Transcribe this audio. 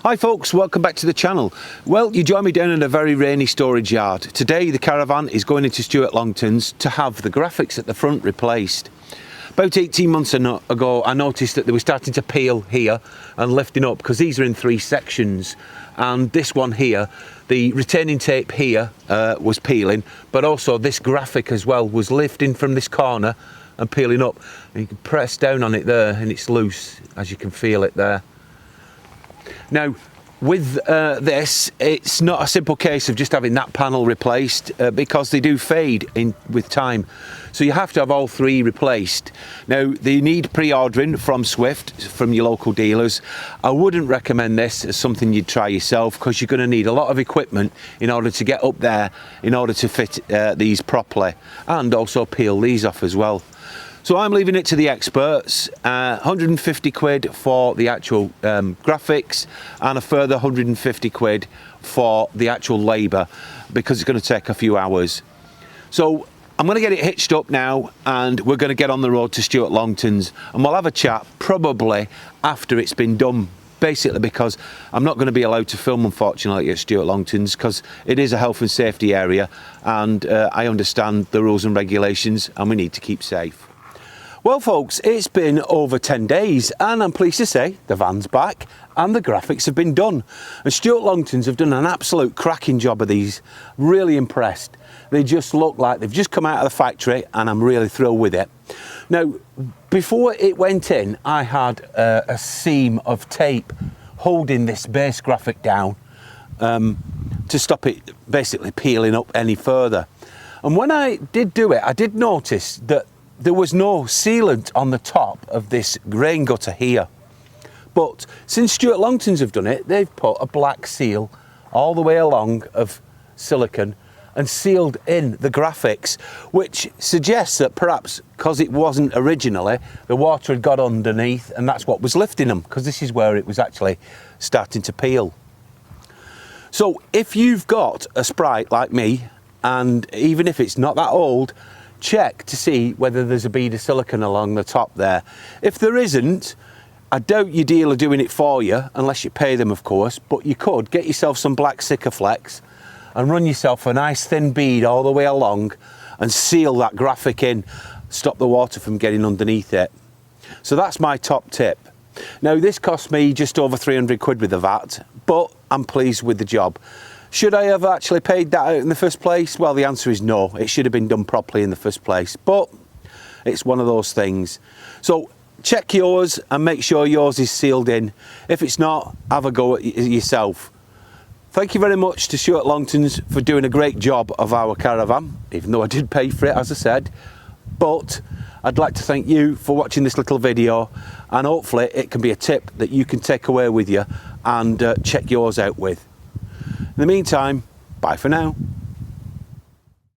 Hi folks, welcome back to the channel. Well, you join me down in a very rainy storage yard. Today the Caravan is going into Stewart Longton's to have the graphics at the front replaced. About 18 months ago I noticed that they were starting to peel here and lifting up, because these are in 3 sections, and this one here, the retaining tape here was peeling, but also this graphic as well was lifting from this corner and peeling up. And you can press down on it there and it's loose, as you can feel it there. Now with this, it's not a simple case of just having that panel replaced, because they do fade in with time, so you have to have all 3 replaced. Now they need pre-ordering from Swift, from your local dealers. I wouldn't recommend this as something you'd try yourself, because you're going to need a lot of equipment in order to get up there, in order to fit these properly, and also peel these off as well. So I'm leaving it to the experts. 150 quid for the actual graphics, and a further 150 quid for the actual labour, because it's going to take a few hours. So I'm going to get it hitched up now, and we're going to get on the road to Stewart Longton's, and we'll have a chat probably after it's been done, basically because I'm not going to be allowed to film, unfortunately, at Stewart Longton's, because it is a health and safety area, and I understand the rules and regulations, and we need to keep safe. Well folks, it's been over 10 days and I'm pleased to say the van's back and the graphics have been done. And Stewart Longton's have done an absolute cracking job of these. Really impressed. They just look like they've just come out of the factory, and I'm really thrilled with it. Now, before it went in, I had a seam of tape holding this base graphic down to stop it basically peeling up any further. And when I did do it, I did notice that there was no sealant on the top of this grain gutter here. But since Stewart Longton's have done it, they've put a black seal all the way along of silicone and sealed in the graphics, which suggests that perhaps because it wasn't originally, the water had got underneath and that's what was lifting them, because this is where it was actually starting to peel. So if you've got a Sprite like me, and even if it's not that old, check to see whether there's a bead of silicone along the top there. If there isn't, I doubt your dealer doing it for you, unless you pay them of course, but you could get yourself some black Sikaflex and run yourself a nice thin bead all the way along and seal that graphic in, stop the water from getting underneath it. So that's my top tip. Now this cost me just over 300 quid with the VAT, but I'm pleased with the job. Should I have actually paid that out in the first place? Well, the answer is no. It should have been done properly in the first place, but it's one of those things. So check yours and make sure yours is sealed in. If it's not, have a go at it yourself. Thank you very much to Stewart Longton's for doing a great job of our Caravan, even though I did pay for it, as I said. But I'd like to thank you for watching this little video, and hopefully it can be a tip that you can take away with you and check yours out with. In the meantime, bye for now.